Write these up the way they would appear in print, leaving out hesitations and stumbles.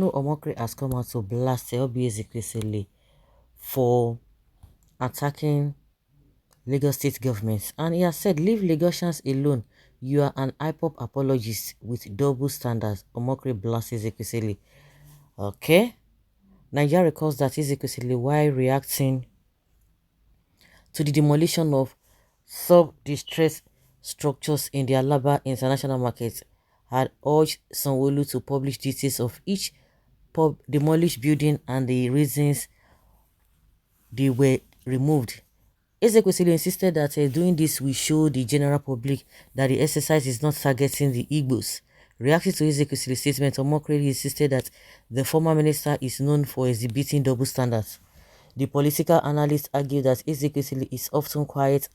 Reno Omokri has come out to blast Ezekwesili for attacking Lagos state government, and he has said, "Leave Lagosians alone. You are an IPOP apologist with double standards." Omokri blasts Ezekwesili. Okay. Nigeria recalls that Ezekwesili, while reacting to the demolition of sub-distressed structures in the Alaba International Market, had urged Sanwo-Olu to publish details of each demolished building and the reasons they were removed. Ezekwesili insisted that doing this will show the general public that the exercise is not targeting the Igbos. Reacting to Ezekwesili's statement, Omokri insisted that the former minister is known for exhibiting double standards. The political analyst argued that Ezekwesili is often quiet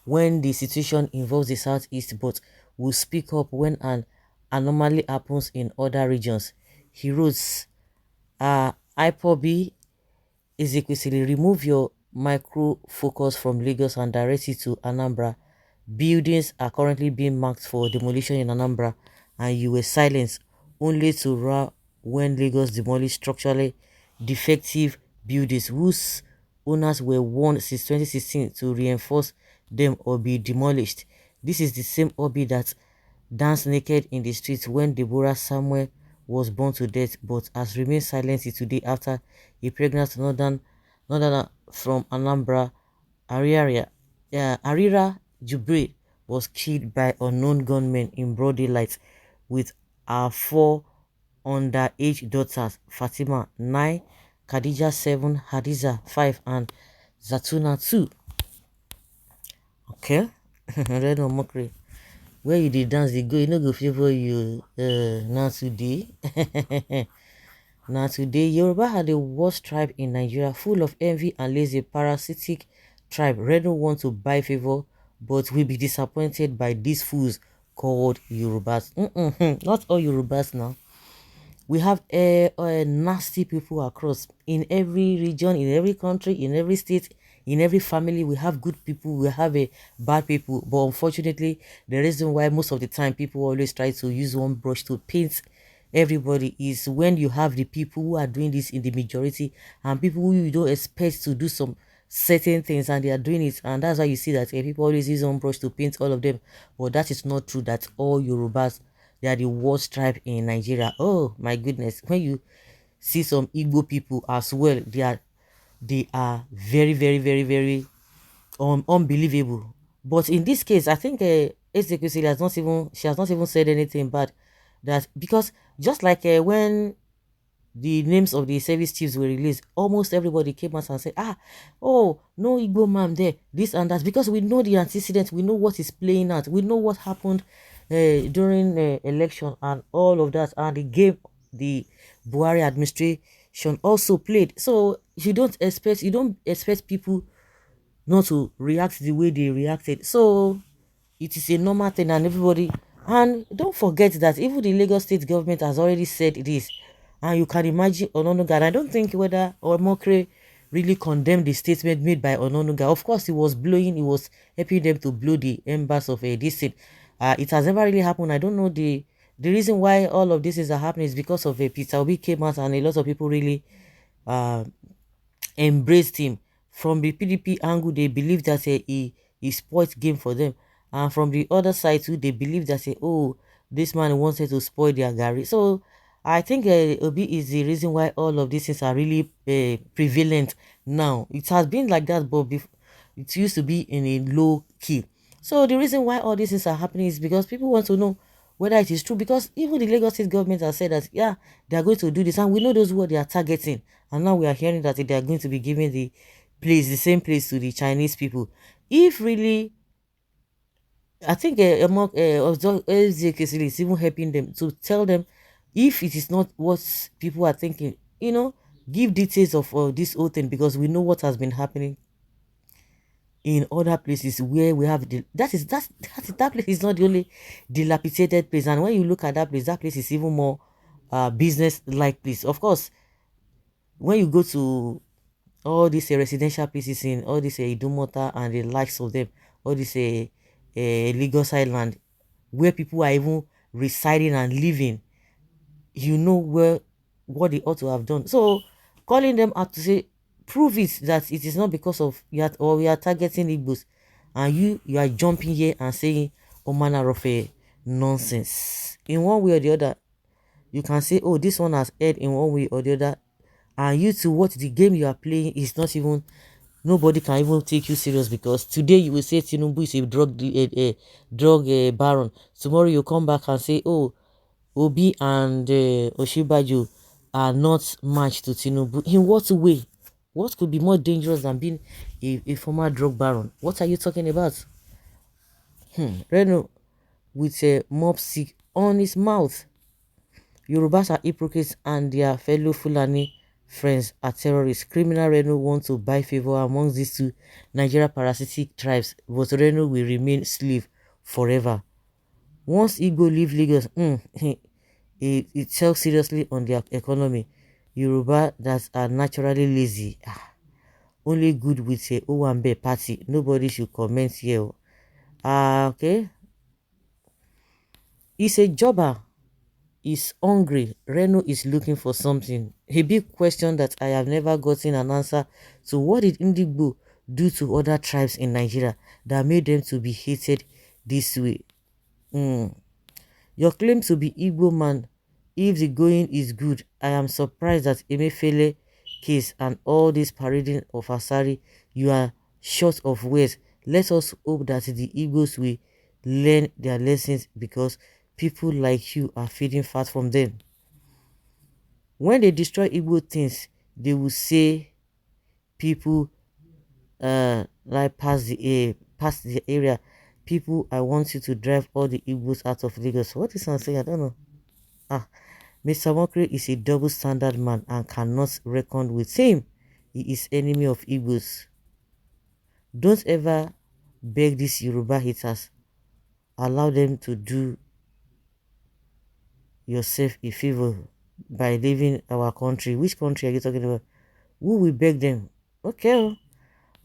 when the situation involves the Southeast, but will speak up when an anomaly happens in other regions. He wrote, IPOB Ezekwesili, remove your micro focus from Lagos and direct it to Anambra. Buildings are currently being marked for demolition in Anambra, and you were silenced only to roar when Lagos demolished structurally defective buildings whose owners were warned since 2016 to reinforce them or be demolished. This is the same Obi that danced naked in the streets when Deborah Samuel was burned to death, but has remained silent today after a pregnant northerner from Anambra, Arira Jubre, was killed by unknown gunmen in broad daylight with our four underage daughters, Fatima 9, Khadija 7, Hadiza 5, and Zatuna 2. Okay. Reno Omokri, where you did dance, they go, you know, go favor you now today. Now today, Yoruba had the worst tribe in Nigeria, full of envy and lazy parasitic tribe. Reno want to buy favor, but will be disappointed by these fools called Yorubas. Not all Yorubas now. We have nasty people across, in every region, in every country, in every state, in every family. We have good people, we have bad people, but unfortunately the reason why most of the time people always try to use one brush to paint everybody is when you have the people who are doing this in the majority and people who you don't expect to do some certain things and they are doing it, and that's why you see that people always use one brush to paint all of them. But that is not true, that all Yorubas, they are the worst tribe in Nigeria. Oh my goodness, when you see some Igbo people as well, they are very, very, very, very unbelievable. But in this case, I think Ezekwesili has not even said anything bad. That because just like when the names of the service chiefs were released, almost everybody came out and said, oh, no Igbo man there, this and that, because we know the antecedent, we know what is playing out, we know what happened during the election and all of that, and the game the Buhari administration also played. So you don't expect people not to react the way they reacted. So it is a normal thing, and everybody, and don't forget that even the Lagos state government has already said this, and you can imagine Ononuga. I don't think whether Omokri really condemned the statement made by Ononuga. Of course, he was helping them to blow the embers of this thing. It has never really happened. I don't know the reason why all of this is happening is because of Peter Obi came out and a lot of people really uh, embraced him. From the PDP angle, they believe that he spoiled game for them, and from the other side too, they believe that oh, this man wanted to spoil their Gary. So I think Obi is the reason why all of these things are really prevalent now. It has been like that, but it used to be in a low key. So the reason why all these things are happening is because people want to know whether it is true, because even the Lagos state government has said that yeah, they are going to do this, and we know those who they are targeting, and now we are hearing that they are going to be giving the same place to the Chinese people. If really, I think Ezekwesili is even helping them to tell them if it is not what people are thinking, give details of this whole thing, because we know what has been happening in other places where we have that place is not the only dilapidated place, and when you look at that place is even more business like place. Of course, when you go to all these residential places in all this Idumota and the likes of them, all this Lagos Island, where people are even residing and living, you know where what they ought to have done. So calling them out to say, prove it that it is not because of you are, or we are targeting Igbos, and you are jumping here and saying all manner of a nonsense. In one way or the other, you can say, oh, this one has aired in one way or the other, and you to what the game you are playing is not even, nobody can even take you serious, because today you will say Tinubu is a drug baron. Tomorrow you come back and say, oh, Obi and Oshibaju are not matched to Tinubu. In what way? What could be more dangerous than being a former drug baron? What are you talking about? Reno with a mob stick on his mouth. Yorubas are hypocrites and their fellow Fulani friends are terrorists. Criminal Reno want to buy favor amongst these two Nigeria parasitic tribes, but Reno will remain slave forever. Once Igbo leave Lagos, it tells seriously on their economy. Yoruba that are naturally lazy, only good with a Owambe party. Nobody should comment here. Okay. He's a jobber. Is hungry. Reno is looking for something. A big question that I have never gotten an answer to. What did Indigbo do to other tribes in Nigeria that made them to be hated this way? Your claim to be Igbo man, if the going is good, I am surprised that Emefiele case and all this parading of Asari, you are short of words. Let us hope that the Igbos will learn their lessons, because people like you are feeding fat from them. When they destroy Igbo things, they will say people like past the area. People, I want you to drive all the Igbos out of Lagos. What is I'm saying? I don't know. Mr. Mokri is a double standard man and cannot reckon with him. He is enemy of Igbos. Don't ever beg these Yoruba haters. Allow them to do yourself a favor by leaving our country. Which country are you talking about? Who will beg them? Okay.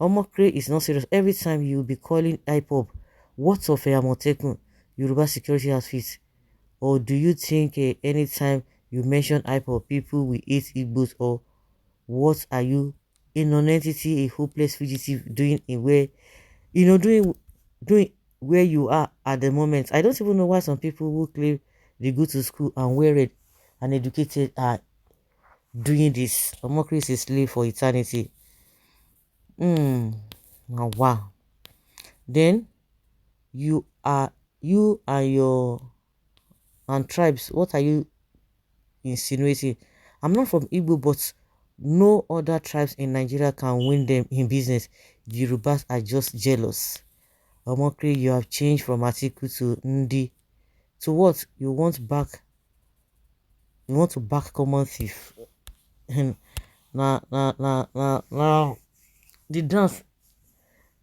Omokre is not serious. Every time you will be calling IPOB, what of a Amotekun, Yoruba security outfit? Or do you think anytime you mention IPOB, people will eat Igbos? Or what are you, a non-entity, a hopeless fugitive, doing in where, doing where you are at the moment? I don't even know why some people who claim they go to school and wear it and educated are doing this. Omokri is a slave for eternity. Wow. Then you and your and tribes, what are you insinuating? I'm not from Igbo, but no other tribes in Nigeria can win them in business. The Yorubas are just jealous. Omokri, you have changed from Atiku to Ndi. To what? You want to back common thief. Now the dance.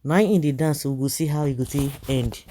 Now in the dance we will see how it will end.